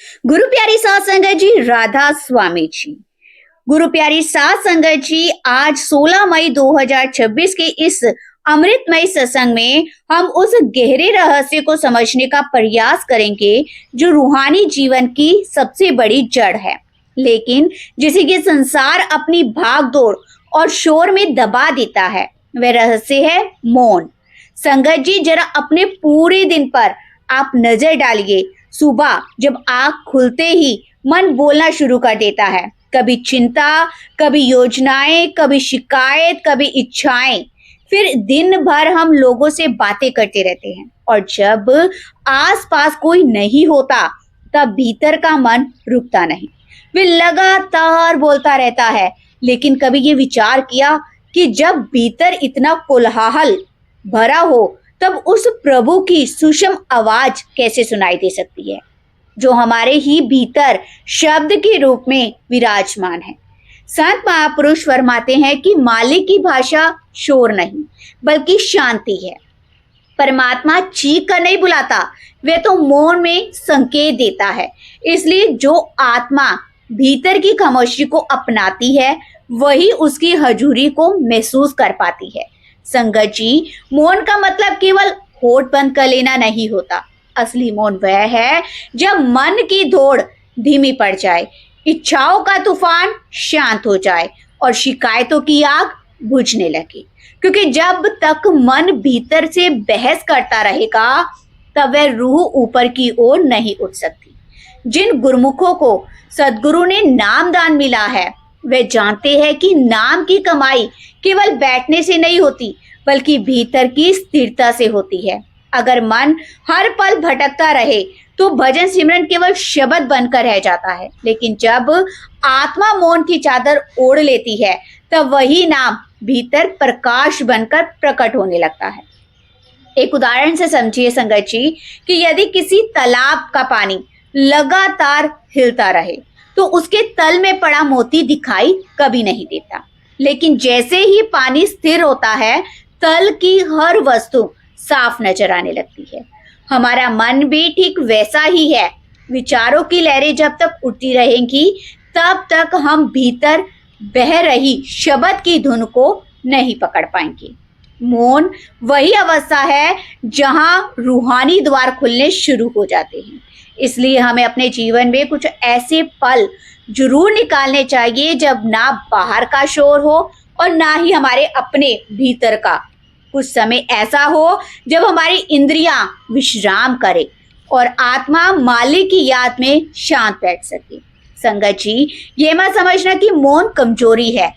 गुरु प्यारी साध संगत जी, राधा स्वामी जी। गुरु प्यारी साध संगत जी, आज 16 मई 2026 के इस अमृतमय सत्संग में हम उस गहरे रहस्य को समझने का प्रयास करेंगे जो रूहानी जीवन की सबसे बड़ी जड़ है, लेकिन जिसे कि संसार अपनी भागदौड़ और शोर में दबा देता है। वह रहस्य है मौन। संगत जी, जरा अपने पूरे दिन पर आप नजर डालिए। सुबह जब आंख खुलते ही मन बोलना शुरू कर देता है, कभी चिंता, कभी योजनाएं, कभी शिकायत, कभी इच्छाएं। फिर दिन भर हम लोगों से बातें करते रहते हैं और जब आसपास कोई नहीं होता तब भीतर का मन रुकता नहीं, वे लगातार बोलता रहता है। लेकिन कभी ये विचार किया कि जब भीतर इतना कोलाहल भरा हो तब उस प्रभु की सूक्ष्म आवाज कैसे सुनाई दे सकती है, जो हमारे ही भीतर शब्द के रूप में विराजमान है। संत महापुरुष फरमाते हैं कि मालिक की भाषा शोर नहीं बल्कि शांति है। परमात्मा चीख कर नहीं बुलाता, वह तो मौन में संकेत देता है। इसलिए जो आत्मा भीतर की खामोशी को अपनाती है वही उसकी हजूरी को महसूस कर पाती है। संगत जी, मौन का मतलब केवल होठ बंद कर लेना नहीं होता। असली मौन वह है जब मन की दौड़ धीमी पड़ जाए, इच्छाओं का तूफान शांत हो जाए और शिकायतों की आग बुझने लगे। क्योंकि जब तक मन भीतर से बहस करता रहेगा तब वह रूह ऊपर की ओर नहीं उठ सकती। जिन गुरमुखों को सदगुरु ने नामदान मिला है वे जानते हैं कि नाम की कमाई केवल बैठने से नहीं होती बल्कि भीतर की स्थिरता से होती है। अगर मन हर पल भटकता रहे तो भजन सिमरन केवल शब्द बनकर रह जाता है, लेकिन जब आत्मा मौन की चादर ओढ़ लेती है तब वही नाम भीतर प्रकाश बनकर प्रकट होने लगता है। एक उदाहरण से समझिए संगत जी कि यदि किसी तालाब का पानी लगातार हिलता रहे तो उसके तल में पड़ा मोती दिखाई कभी नहीं देता, लेकिन जैसे ही पानी स्थिर होता है तल की हर वस्तु साफ नजर आने लगती है। हमारा मन भी ठीक वैसा ही है। विचारों की लहरें जब तक उठती रहेंगी तब तक हम भीतर बह रही शब्द की धुन को नहीं पकड़ पाएंगे। मौन वही अवस्था है जहां रूहानी द्वार खुलने शुरू हो जाते हैं। इसलिए हमें अपने जीवन में कुछ ऐसे पल जरूर निकालने चाहिए जब ना बाहर का शोर हो और ना ही हमारे अपने भीतर का। कुछ समय ऐसा हो जब हमारी इंद्रियां विश्राम करे और आत्मा मालिक की याद में शांत बैठ सके। संगत जी, ये मत समझना कि मौन कमजोरी है,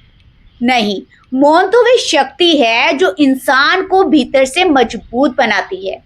नहीं, मौन तो वह शक्ति है जो इंसान को भीतर से मजबूत बनाती है।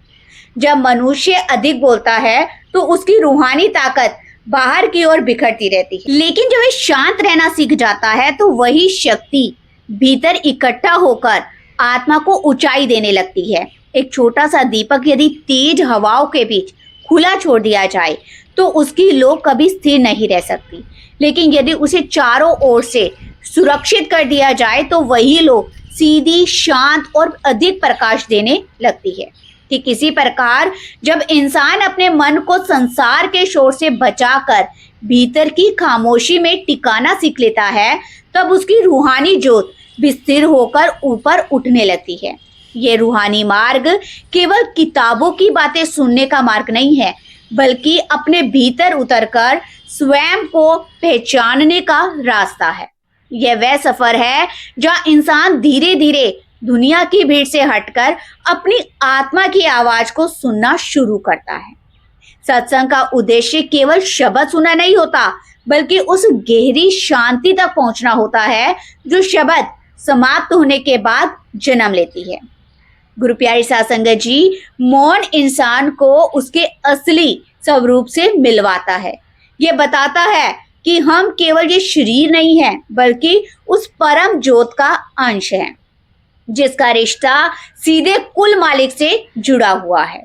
जब मनुष्य अधिक बोलता है तो उसकी रूहानी ताकत बाहर की ओर बिखरती रहती है, लेकिन जब वह शांत रहना सीख जाता है तो वही शक्ति भीतर इकट्ठा होकर आत्मा को ऊंचाई देने लगती है। एक छोटा सा दीपक यदि तेज हवाओं के बीच खुला छोड़ दिया जाए तो उसकी लौ कभी स्थिर नहीं रह सकती, लेकिन यदि उसे चारों ओर से सुरक्षित कर दिया जाए तो वही लौ सीधी, शांत और अधिक प्रकाश देने लगती है। कि किसी प्रकार जब इंसान अपने मन को संसार के शोर से बचाकर भीतर की खामोशी में टिकाना सीख लेता है तब उसकी रूहानी ज्योत भी स्थिर होकर ऊपर उठने लगती है। ये रूहानी मार्ग केवल किताबों की बातें सुनने का मार्ग नहीं है, बल्कि अपने भीतर उतरकर स्वयं को पहचानने का रास्ता है। यह वह सफर है जहाँ इंसान धीरे धीरे दुनिया की भीड़ से हटकर अपनी आत्मा की आवाज को सुनना शुरू करता है। सत्संग का उद्देश्य केवल शब्द सुनना नहीं होता, बल्कि उस गहरी शांति तक पहुंचना होता है जो शब्द समाप्त होने के बाद जन्म लेती है। गुरु प्यारी साध संगत जी, मौन इंसान को उसके असली स्वरूप से मिलवाता है। यह बताता है कि हम केवल ये शरीर नहीं है बल्कि उस परम ज्योत का अंश है जिसका रिश्ता सीधे कुल मालिक से जुड़ा हुआ है।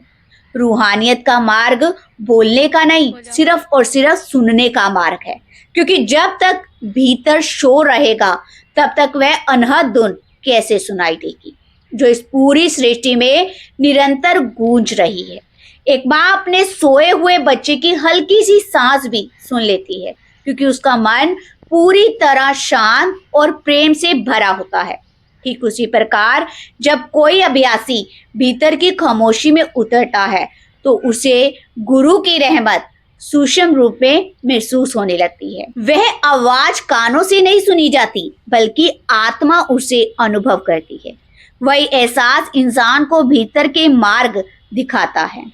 रूहानियत का मार्ग बोलने का नहीं, सिर्फ और सिर्फ सुनने का मार्ग है, क्योंकि जब तक भीतर शोर रहेगा तब तक वह अनहद धुन कैसे सुनाई देगी जो इस पूरी सृष्टि में निरंतर गूंज रही है। एक माँ अपने सोए हुए बच्चे की हल्की सी सांस भी सुन लेती है, क्योंकि उसका मन पूरी तरह शांत और प्रेम से भरा होता है। ठीक उसी प्रकार जब कोई अभ्यासी भीतर की खामोशी में उतरता है, तो उसे गुरु की रहमत सूक्ष्म रूप में महसूस होने लगती है। वह आवाज कानों से नहीं सुनी जाती, बल्कि आत्मा उसे अनुभव करती है। वही एहसास इंसान को भीतर के मार्ग दिखाता है,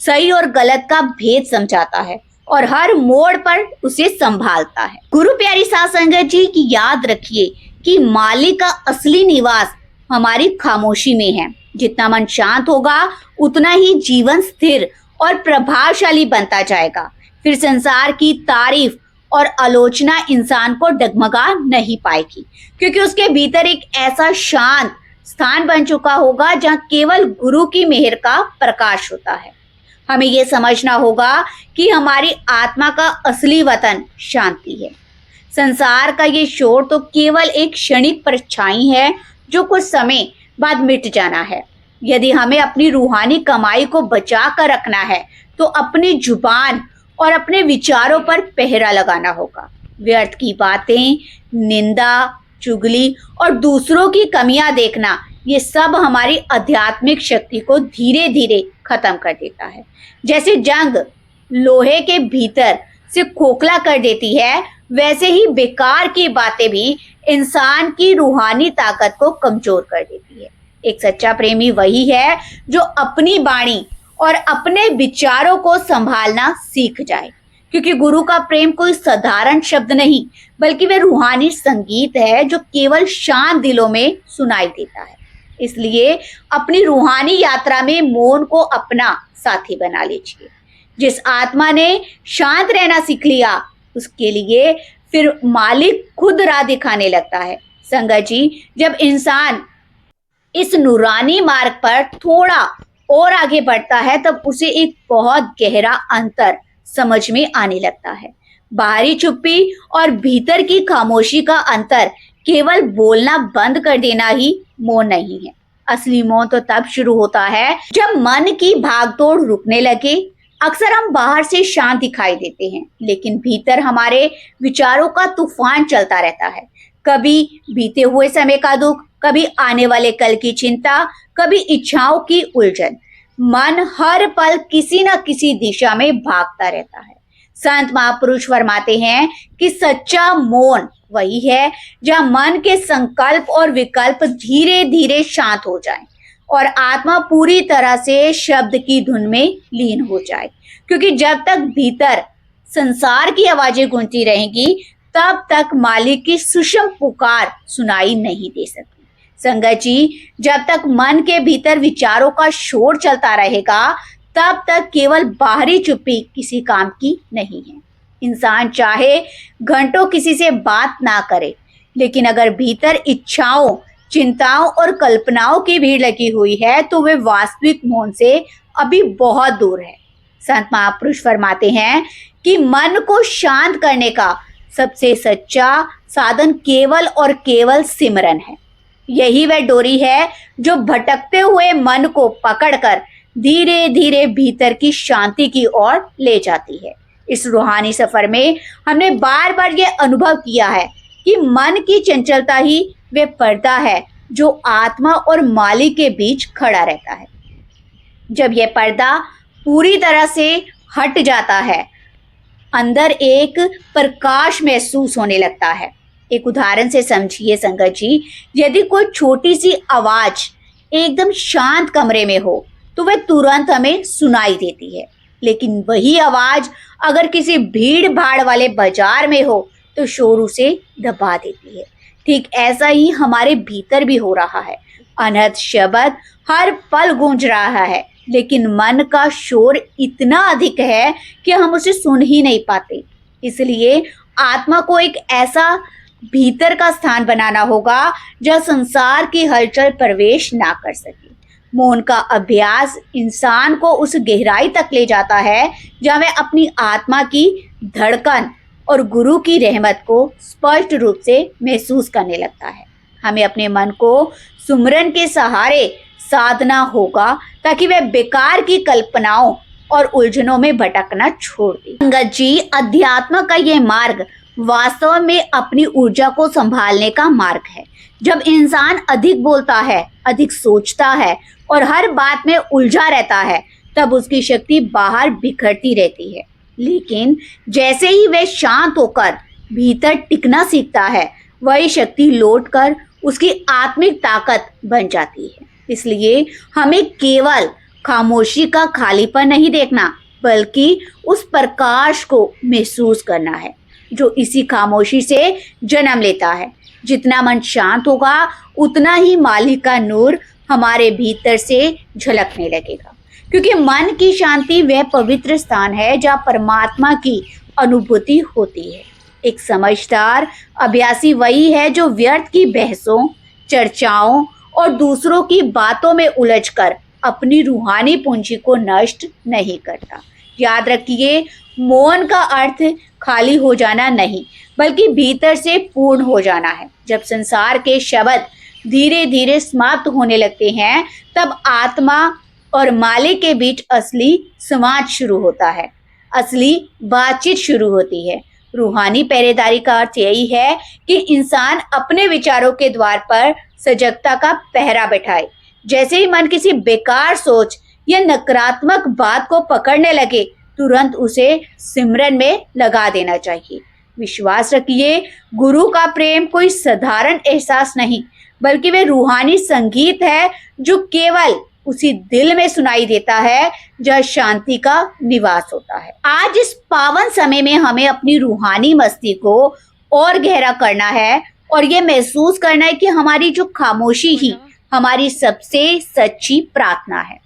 सही और गलत का भेद समझाता है और हर मोड़ पर उसे संभालता है। गुरु प्यारी साध संगत जी की याद रखिए कि मालिक का असली निवास हमारी खामोशी में है। जितना मन शांत होगा, उतना ही जीवन स्थिर और प्रभावशाली बनता जाएगा। फिर संसार की तारीफ और आलोचना इंसान को डगमगा नहीं पाएगी, क्योंकि उसके भीतर एक ऐसा शांत स्थान बन चुका होगा जहाँ केवल गुरु की मेहर का प्रकाश होता है। हमें ये समझना होगा कि हमारी आत्मा का असली वतन शांति है। संसार का ये शोर तो केवल एक क्षणिक परछाई है जो कुछ समय बाद मिट जाना है। यदि हमें अपनी रूहानी कमाई को बचा कर रखना है, तो अपनी जुबान और अपने विचारों पर पहरा लगाना होगा। व्यर्थ की बातें, निंदा, चुगली और दूसरों की कमियां देखना, ये सब हमारी आध्यात्मिक शक्ति को धीरे धीरे खत्म कर देता है। जैसे जंग लोहे के भीतर से खोखला कर देती है, वैसे ही बेकार की बातें भी इंसान की रूहानी ताकत को कमजोर कर देती है। एक सच्चा प्रेमी वही है जो अपनी वाणी और अपने विचारों को संभालना सीख जाए, क्योंकि गुरु का प्रेम कोई साधारण शब्द नहीं, बल्कि वह रूहानी संगीत है जो केवल शांत दिलों में सुनाई देता है। इसलिए अपनी रूहानी यात्रा में मौन को अपना साथी बना लीजिए। जिस आत्मा ने शांत रहना सीख लिया, उसके लिए फिर मालिक खुद राह दिखाने लगता है। संगत जी, जब इंसान इस नूरानी मार्ग पर थोड़ा और आगे बढ़ता है, तब उसे एक बहुत गहरा अंतर समझ में आने लगता है। बाहरी चुप्पी और भीतर की खामोशी का अंतर केवल बोलना बंद कर देना ही मौन नहीं है। असली मौन तो तब शुरू होता है जब मन की भागदौड़ रुकने लगे। अक्सर हम बाहर से शांत दिखाई देते हैं, लेकिन भीतर हमारे विचारों का तूफान चलता रहता है। कभी बीते हुए समय का दुख, कभी आने वाले कल की चिंता, कभी इच्छाओं की उलझन। मन हर पल किसी न किसी दिशा में भागता रहता है। संत महापुरुष फरमाते हैं कि सच्चा मौन वही है जहाँ मन के संकल्प और विकल्प धीरे धीरे शांत हो जाएं और आत्मा पूरी तरह से शब्द की धुन में लीन हो जाए। क्योंकि जब तक भीतर संसार की आवाजें गूंजती रहेंगी, तब तक मालिक की सूक्ष्म पुकार सुनाई नहीं दे सकती। संगत जी, जब तक मन के भीतर विचारों का शोर चलता रहेगा, तब तक केवल बाहरी चुप्पी किसी काम की नहीं है। इंसान चाहे घंटों किसी से बात ना करे, लेकिन अगर भीतर इच्छाओं, चिंताओं और कल्पनाओं की भीड़ लगी हुई है, तो वे वास्तविक मौन से अभी बहुत दूर है। संत महापुरुष फरमाते हैं कि मन को शांत करने का सबसे सच्चा साधन केवल और केवल सिमरन है। यही वह डोरी है जो भटकते हुए मन को पकड़कर धीरे धीरे भीतर की शांति की ओर ले जाती है। इस रूहानी सफर में हमने बार बार ये अनुभव किया है कि मन की चंचलता ही वे पर्दा है जो आत्मा और मालिक के बीच खड़ा रहता है। जब यह पर्दा पूरी तरह से हट जाता है, अंदर एक प्रकाश महसूस होने लगता है। एक उदाहरण से समझिए संगत जी, यदि कोई छोटी सी आवाज एकदम शांत कमरे में हो, तो वह तुरंत हमें सुनाई देती है। लेकिन वही आवाज अगर किसी भीड़ भाड़ वाले बाजार में हो, तो शोर उसे दबा देती है। ठीक ऐसा ही हमारे भीतर भी हो रहा है। अनहद शब्द हर पल गूंज रहा है, लेकिन मन का शोर इतना अधिक है कि हम उसे सुन ही नहीं पाते। इसलिए आत्मा को एक ऐसा भीतर का स्थान बनाना होगा जहाँ संसार की हलचल प्रवेश ना कर सके। मौन का अभ्यास इंसान को उस गहराई तक ले जाता है जहाँ वह अपनी आत्मा की धड़कन और गुरु की रहमत को स्पष्ट रूप से महसूस करने लगता है। हमें अपने मन को सुमरन के सहारे साधना होगा, ताकि वह बेकार की कल्पनाओं और उलझनों में भटकना छोड़ दे। संगत जी, अध्यात्म का ये मार्ग वास्तव में अपनी ऊर्जा को संभालने का मार्ग है। जब इंसान अधिक बोलता है, अधिक सोचता है और हर बात में उलझा रहता है, तब उसकी शक्ति बाहर बिखरती रहती है। लेकिन जैसे ही वह शांत होकर भीतर टिकना सीखता है, वही शक्ति लौटकर उसकी आत्मिक ताकत बन जाती है। इसलिए हमें केवल खामोशी का खालीपन नहीं देखना, बल्कि उस प्रकाश को महसूस करना है जो इसी खामोशी से जन्म लेता है। जितना मन शांत होगा, उतना ही मालिक का नूर हमारे भीतर से झलकने लगेगा, क्योंकि मन की शांति वह पवित्र स्थान है जहाँ परमात्मा की अनुभूति होती है। एक समझदार अभ्यासी वही है जो व्यर्थ की बहसों, चर्चाओं और दूसरों की बातों में उलझकर अपनी रूहानी पूंजी को नष्ट नहीं करता। याद रखिए, मौन का अर्थ खाली हो जाना नहीं, बल्कि भीतर से पूर्ण हो जाना है। जब संसार के शब्द धीरे धीरे समाप्त होने लगते हैं, तब आत्मा और मालिक के बीच असली संवाद शुरू होता है, असली बातचीत शुरू होती है। रूहानी पहरेदारी का अर्थ यही है कि इंसान अपने विचारों के द्वार पर सजगता का पहरा बैठाए। जैसे ही मन किसी बेकार सोच या नकारात्मक बात को पकड़ने लगे, तुरंत उसे सिमरन में लगा देना चाहिए। विश्वास रखिए, गुरु का प्रेम कोई साधारण एहसास नहीं, बल्कि वे रूहानी संगीत है जो केवल उसी दिल में सुनाई देता है जहाँ शांति का निवास होता है। आज इस पावन समय में हमें अपनी रूहानी मस्ती को और गहरा करना है और ये महसूस करना है कि हमारी जो खामोशी ही हमारी सबसे सच्ची प्रार्थना है।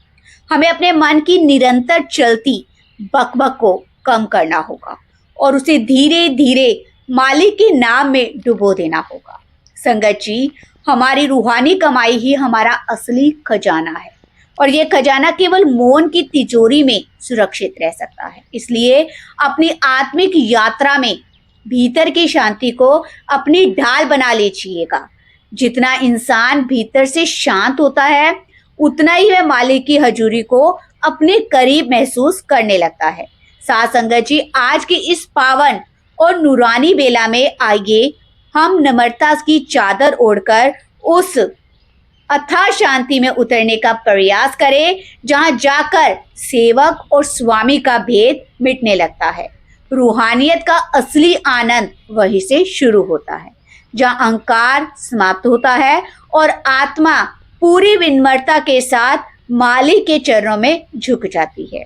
हमें अपने मन की निरंतर चलती बकबक को कम करना होगा और उसे धीरे धीरे मालिक के नाम में डुबो देना होगा। संगत जी, हमारी रूहानी कमाई ही हमारा असली खजाना है और ये खजाना केवल मौन की तिजोरी में सुरक्षित रह सकता है। इसलिए अपनी आत्मिक यात्रा में भीतर की शांति को अपनी ढाल बना लीजिएगा। जितना इंसान भीतर से शांत होता है, उतना ही वह मालिक की हजूरी को अपने करीब महसूस करने लगता है। साथ संगत जी, आज की इस पावन और नूरानी बेला में आइए हम नम्रता की चादर ओढ़कर उस अथाह शांति में उतरने का प्रयास करें, जहां जाकर सेवक और स्वामी का भेद मिटने लगता है। रूहानियत का असली आनंद वहीं से शुरू होता है, जहां अहंकार समाप्त होता है और आत्मा पूरी विनम्रता के साथ मालिक के चरणों में झुक जाती है।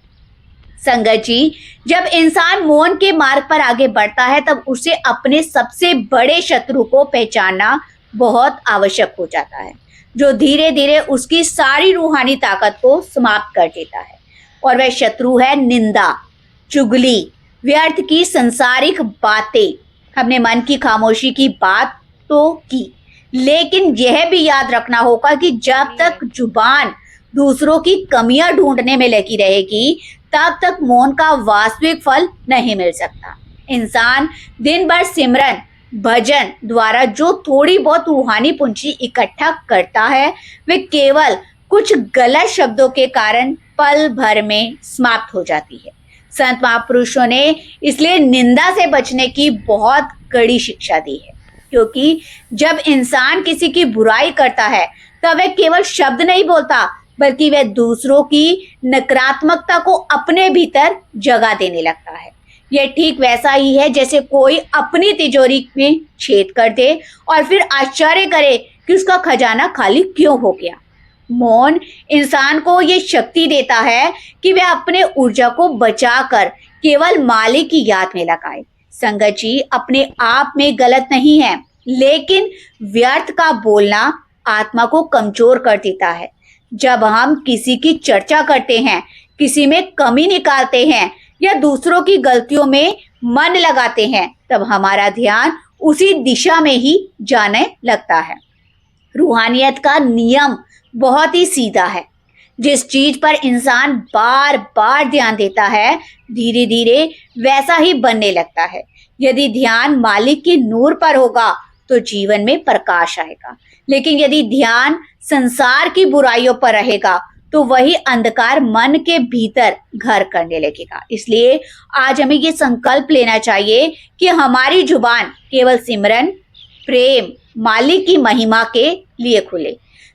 संगत जी, जब इंसान मौन के मार्ग पर आगे बढ़ता है, तब उसे अपने सबसे बड़े शत्रु को पहचानना बहुत आवश्यक हो जाता है, जो धीरे धीरे उसकी सारी रूहानी ताकत को समाप्त कर देता है। और वह शत्रु है निंदा, चुगली, व्यर्थ की संसारिक बातें। हमने मन की खामोशी की बात तो की, लेकिन यह भी याद रखना होगा कि जब तक जुबान दूसरों की कमियां ढूंढने में लगी रहेगी, तब तक मौन का वास्तविक फल नहीं मिल सकता। इंसान दिन भर सिमरन भजन द्वारा जो थोड़ी बहुत रूहानी पूंजी इकट्ठा करता है, वे केवल कुछ गलत शब्दों के कारण पल भर में समाप्त हो जाती है। संत महापुरुषों ने इसलिए निंदा से बचने की बहुत कड़ी शिक्षा दी है, क्योंकि जब इंसान किसी की बुराई करता है, तब वह केवल शब्द नहीं बोलता, बल्कि वह दूसरों की नकारात्मकता को अपने भीतर जगह देने लगता है। यह ठीक वैसा ही है जैसे कोई अपनी तिजोरी में छेद कर दे और फिर आश्चर्य करे कि उसका खजाना खाली क्यों हो गया। मौन इंसान को ये शक्ति देता है कि वह अपने ऊर्जा को बचाकर केवल मालिक की याद में लगाए। संगत जी, अपने आप में गलत नहीं है, लेकिन व्यर्थ का बोलना आत्मा को कमजोर कर देता है। जब हम किसी की चर्चा करते हैं, किसी में कमी निकालते हैं या दूसरों की गलतियों में मन लगाते हैं, तब हमारा ध्यान उसी दिशा में ही जाने लगता है। रूहानियत का नियम बहुत ही सीधा है। जिस चीज पर इंसान बार बार ध्यान देता है, धीरे धीरे वैसा ही बनने लगता है। यदि ध्यान मालिक के नूर पर होगा तो जीवन में प्रकाश आएगा, लेकिन यदि ध्यान संसार की बुराइयों पर रहेगा तो वही अंधकार मन के भीतर घर करने लगेगा। इसलिए आज हमें ये संकल्प लेना चाहिए कि हमारी जुबान केवल सिमरन, प्रेम, मालिक की महिमा के लिए खुले,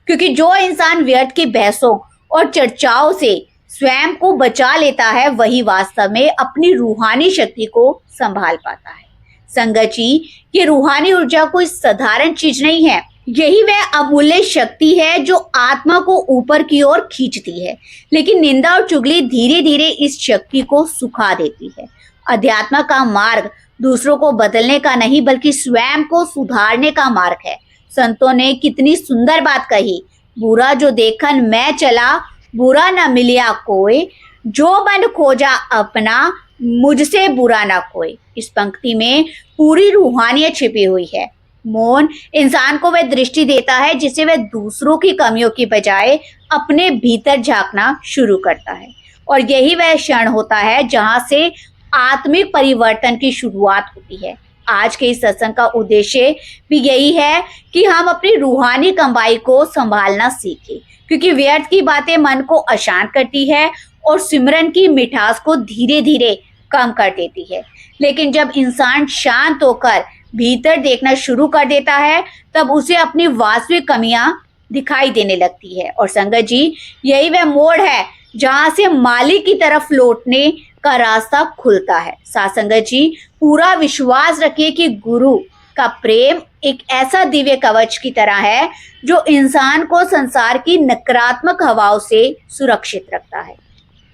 क्योंकि जो इंसान व्यर्थ की बहसों और चर्चाओं से स्वयं को बचा लेता है वही वास्तव में अपनी रूहानी शक्ति को संभाल पाता है। संगत जी, ये रूहानी ऊर्जा कोई साधारण चीज नहीं है। यही वह अमूल्य शक्ति है जो आत्मा को ऊपर की ओर खींचती है, लेकिन निंदा और चुगली धीरे धीरे इस शक्ति को सुखा देती है। अध्यात्म का मार्ग दूसरों को बदलने का नहीं बल्कि स्वयं को सुधारने का मार्ग है। संतों ने कितनी सुंदर बात कही, बुरा जो देखन मैं चला, बुरा न मिलिया कोई, जो मन खोजा अपना, मुझसे बुरा ना कोई। इस पंक्ति में पूरी रूहानियत छिपी हुई है। मौन इंसान को वह दृष्टि देता है जिससे वह दूसरों की कमियों की बजाय अपने भीतर झांकना शुरू करता है, और यही वह क्षण होता है जहां से आत्मिक परिवर्तन की शुरुआत होती है। आज के इस सत्संग का उद्देश्य भी यही है कि हम अपनी रूहानी कमाई को संभालना सीखें, क्योंकि व्यर्थ की बातें मन को अशांत करती है और सिमरन की मिठास को धीरे धीरे कम कर देती है। लेकिन जब इंसान शांत होकर भीतर देखना शुरू कर देता है तब उसे अपनी वास्तविक कमियां दिखाई देने लगती है। और संगत जी, यही वह मोड़ है जहां से मालिक की तरफ लौटने का रास्ता खुलता है। साथ संगत जी, पूरा विश्वास रखिए कि गुरु का प्रेम एक ऐसा दिव्य कवच की तरह है जो इंसान को संसार की नकारात्मक हवाओं से सुरक्षित रखता है।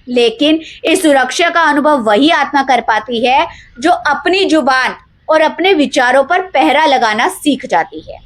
लेकिन इस सुरक्षा का अनुभव वही आत्मा कर पाती है जो अपनी जुबान और अपने विचारों पर पहरा लगाना सीख जाती है।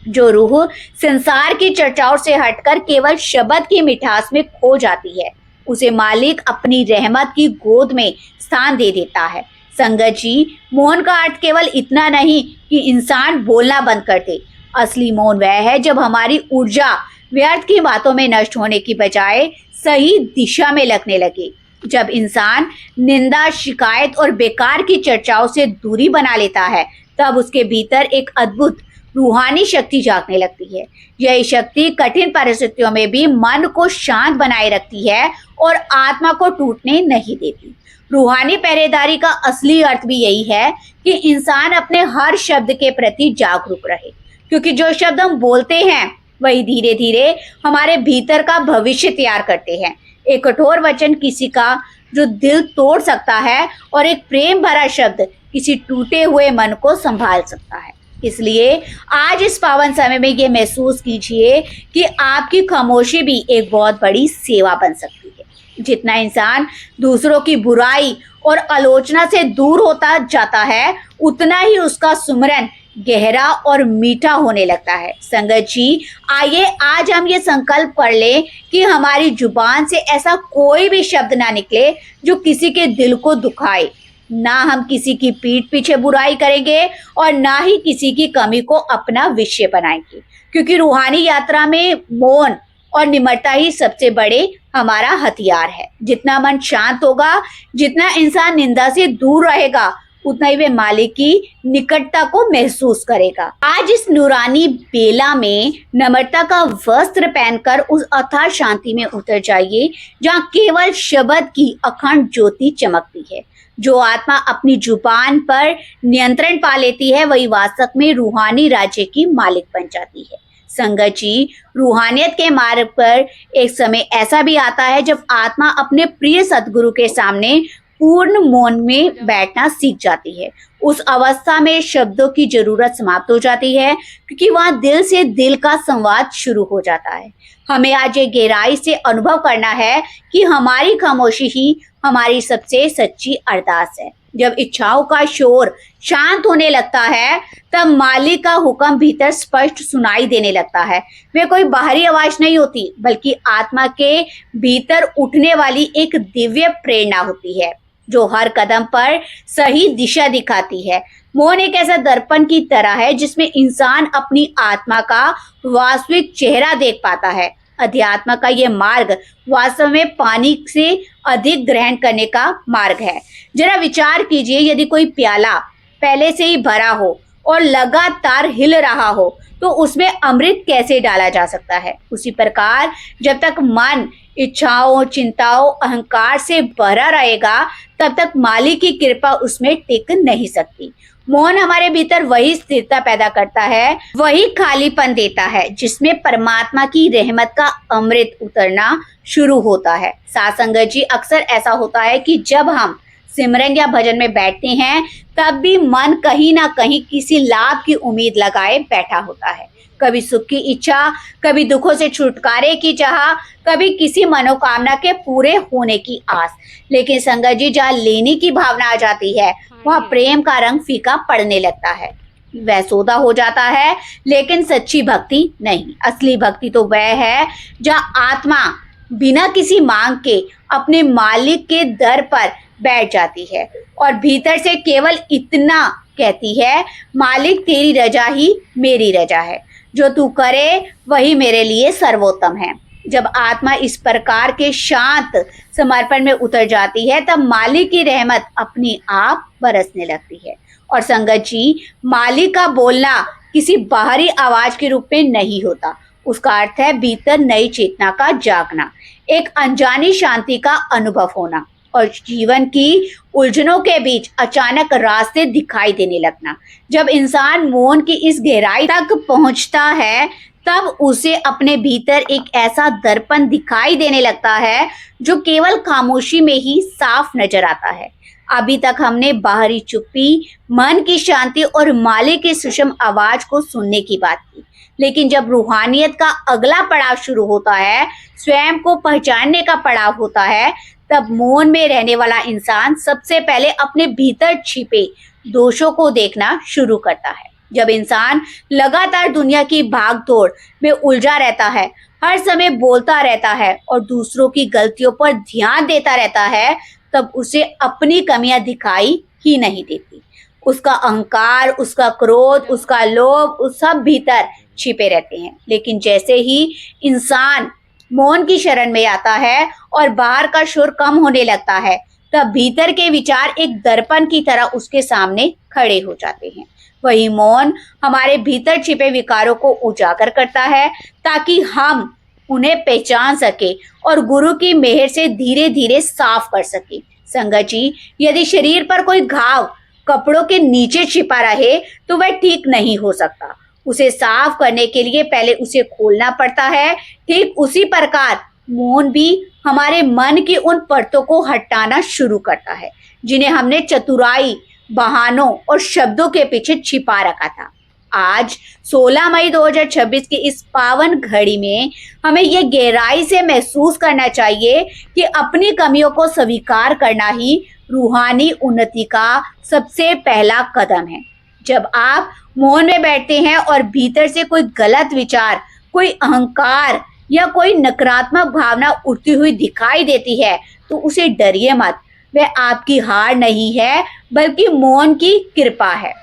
जो रूह संसार की चर्चाओं से हटकर केवल शब्द की मिठास में खो जाती है, उसे मालिक अपनी रहमत की गोद में स्थान दे देता है। संगत जी, मौन का अर्थ केवल इतना नहीं कि इंसान बोलना बंद कर दे। असली मौन वह है जब हमारी ऊर्जा व्यर्थ की बातों में नष्ट होने की बजाय सही दिशा में लगने लगे। जब इंसान निंदा, शिकायत और बेकार की चर्चाओं से दूरी बना लेता है तब उसके भीतर एक अद्भुत रूहानी शक्ति जागने लगती है। यह शक्ति कठिन परिस्थितियों में भी मन को शांत बनाए रखती है और आत्मा को टूटने नहीं देती। रूहानी पहरेदारी का असली अर्थ भी यही है कि इंसान अपने हर शब्द के प्रति जागरूक रहे, क्योंकि जो शब्द हम बोलते हैं वही धीरे धीरे हमारे भीतर का भविष्य तैयार करते हैं। एक कठोर वचन किसी का जो दिल तोड़ सकता है और एक प्रेम भरा शब्द किसी टूटे हुए मन को संभाल सकता है। इसलिए आज इस पावन समय में ये महसूस कीजिए कि आपकी खामोशी भी एक बहुत बड़ी सेवा बन सकती है। जितना इंसान दूसरों की बुराई और आलोचना से दूर होता जाता है उतना ही उसका सुमरन गहरा और मीठा होने लगता है। संगत जी, आइए आज हम ये संकल्प कर लें कि हमारी जुबान से ऐसा कोई भी शब्द ना निकले जो किसी के दिल को दुखाए। ना हम किसी की पीठ पीछे बुराई करेंगे और ना ही किसी की कमी को अपना विषय बनाएंगे, क्योंकि रूहानी यात्रा में मौन और निम्रता ही सबसे बड़े हमारा हथियार है। जितना मन शांत होगा, जितना इंसान निंदा से दूर रहेगा, उतना ही वे मालिक की निकटता को महसूस करेगा। आज इस नूरानी बेला में नम्रता का वस्त्र पहनकर उस अथाह शांति में उतर जाइए जहाँ केवल शब्द की अखंड ज्योति चमकती है। जो आत्मा अपनी जुबान पर नियंत्रण पा लेती है वही वास्तव में रूहानी राज्य की मालिक बन जाती है। संगत जी, रूहानियत के मार्ग पर एक समय ऐसा भी आता है जब आत्मा अपने प्रिय सतगुरु के सामने पूर्ण मौन में बैठना सीख जाती है। उस अवस्था में शब्दों की जरूरत समाप्त हो जाती है, क्योंकि वहां दिल से दिल का संवाद शुरू हो जाता है। हमें आज ये गहराई से अनुभव करना है कि हमारी खामोशी ही हमारी सबसे सच्ची अरदास है। जब इच्छाओं का शोर शांत होने लगता है तब मालिक का हुक्म भीतर स्पष्ट सुनाई देने लगता है। वे कोई बाहरी आवाज नहीं होती बल्कि आत्मा के भीतर उठने वाली एक दिव्य प्रेरणा होती है जो हर कदम पर सही दिशा दिखाती है। मौन एक ऐसा दर्पण की तरह है जिसमें इंसान अपनी आत्मा का वास्तविक चेहरा देख पाता है। अध्यात्म का ये मार्ग वास्तव में पानी से अधिक ग्रहण करने का मार्ग है। जरा विचार कीजिए, यदि कोई प्याला पहले से ही भरा हो और लगातार हिल रहा हो तो उसमें अमृत कैसे डाला जा सकता है। उसी प्रकार जब तक मन इच्छाओं, चिंताओं, अहंकार से भरा रहेगा तब तक मालिक की कृपा उसमें टिक नहीं सकती। मौन हमारे भीतर वही स्थिरता पैदा करता है, वही खालीपन देता है जिसमें परमात्मा की रहमत का अमृत उतरना शुरू होता है। साथ संगत जी, अक्सर ऐसा होता है कि जब हम सिमरन या भजन में बैठते हैं तब भी मन कहीं ना कहीं किसी लाभ की उम्मीद लगाए बैठा होता है। कभी सुख की इच्छा, कभी दुखों से छुटकारे की चाह, कभी किसी मनोकामना के पूरे होने की आस। लेकिन संगत जी, जहाँ लेने की भावना आ जाती है वहाँ प्रेम का रंग फीका पड़ने लगता है, वह सौदा हो जाता है। लेकिन सच्ची भक्ति नहीं, असली भक्ति तो वह है जहाँ आत्मा बिना किसी मांग के अपने मालिक के दर पर बैठ जाती है और भीतर से केवल इतना कहती है, मालिक तेरी रजा ही मेरी रजा है, जो तू करे वही मेरे लिए सर्वोत्तम है। जब आत्मा इस प्रकार के शांत समर्पण में उतर जाती है तब मालिक की रहमत अपने आप बरसने लगती है। और संगत जी, मालिक का बोलना किसी बाहरी आवाज के रूप में नहीं होता, उसका अर्थ है भीतर नई चेतना का जागना, एक अनजानी शांति का अनुभव होना और जीवन की उलझनों के बीच अचानक रास्ते दिखाई देने लगना। जब इंसान मौन की इस गहराई तक पहुंचता है तब उसे अपने भीतर एक ऐसा दर्पण दिखाई देने लगता है जो केवल खामोशी में ही साफ नजर आता है। अभी तक हमने बाहरी चुप्पी, मन की शांति और मालिक की सूक्ष्म आवाज को सुनने की बात की, लेकिन जब रूहानियत का अगला पड़ाव शुरू होता है, स्वयं को पहचानने का पड़ाव होता है, तब मौन में रहने वाला इंसान सबसे पहले अपने भीतर छिपे दोषों को देखना शुरू करता है। जब इंसान लगातार दुनिया की भागदौड़ में उलझा रहता है, हर समय बोलता रहता है और दूसरों की गलतियों पर ध्यान देता रहता है, तब उसे अपनी कमियां दिखाई ही नहीं देती। उसका अहंकार, उसका क्रोध, उसका लोभ, उस सब भीतर छिपे रहते हैं। लेकिन जैसे ही इंसान मौन की शरण में आता है और बाहर का शोर कम होने लगता है, तब भीतर के विचार एक दर्पण की तरह उसके सामने खड़े हो जाते हैं। वही मौन हमारे भीतर छिपे विकारों को उजागर करता है ताकि हम उन्हें पहचान सके और गुरु की मेहर से धीरे धीरे साफ कर सके। संगत जी, यदि शरीर पर कोई घाव कपड़ों के नीचे छिपा रहे तो वह ठीक नहीं हो सकता। उसे साफ करने के लिए पहले उसे खोलना पड़ता है। ठीक उसी प्रकार मौन भी हमारे मन की उन परतों को हटाना शुरू करता है जिन्हें हमने चतुराई, बहानों और शब्दों के पीछे छिपा रखा था। आज 16 मई 2026 की इस पावन घड़ी में हमें ये गहराई से महसूस करना चाहिए कि अपनी कमियों को स्वीकार करना ही रूहानी उन्नति का सबसे पहला कदम है। जब आप मौन में बैठते हैं और भीतर से कोई गलत विचार, कोई अहंकार या कोई नकारात्मक भावना उठती हुई दिखाई देती है तो उसे डरिए मत, वह आपकी हार नहीं है बल्कि मौन की कृपा है।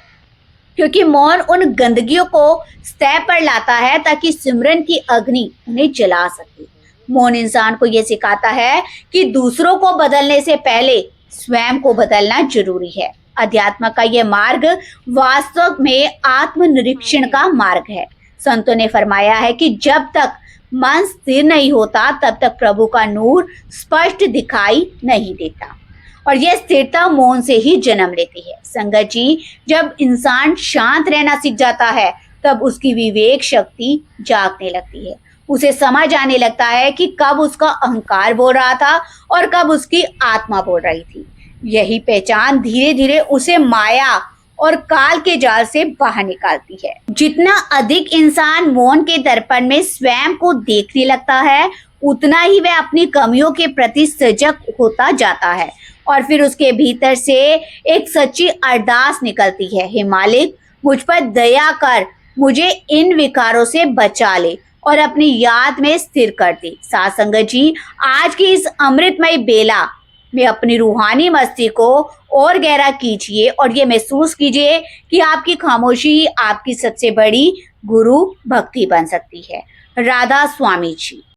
क्योंकि मौन उन गंदगियों को सतह पर लाता है ताकि सिमरन की अग्नि उन्हें जला सके। मौन इंसान को यह सिखाता है कि दूसरों को बदलने से पहले स्वयं को बदलना जरूरी है। अध्यात्म का यह मार्ग वास्तव में आत्मनिरीक्षण का मार्ग है। संतों ने फरमाया है कि जब तक मन स्थिर नहीं होता तब तक प्रभु का नूर स्पष्ट दिखाई नहीं देता और यह स्थिरता मौन से ही जन्म लेती है। संगत जी, जब इंसान शांत रहना सीख जाता है तब उसकी विवेक शक्ति जागने लगती है। उसे समझ आने लगता है कि कब उसका अहंकार बोल रहा था और कब उसकी आत्मा बोल रही थी। यही पहचान धीरे धीरे उसे माया और काल के जाल से बाहर निकालती है। जितना अधिक इंसान मौन के दर्पण में स्वयं को देखने लगता है उतना ही वह अपनी कमियों के प्रति सजग होता जाता है और फिर उसके भीतर से एक सच्ची अरदास निकलती है, हे मालिक, मुझ पर दया कर, मुझे इन विकारों से बचा ले और अपनी याद में स्थिर कर दे। साथ संगत जी, आज की इस अमृतमय बेला में अपनी रूहानी मस्ती को और गहरा कीजिए और ये महसूस कीजिए कि आपकी खामोशी ही आपकी सबसे बड़ी गुरु भक्ति बन सकती है। राधा स्वामी जी।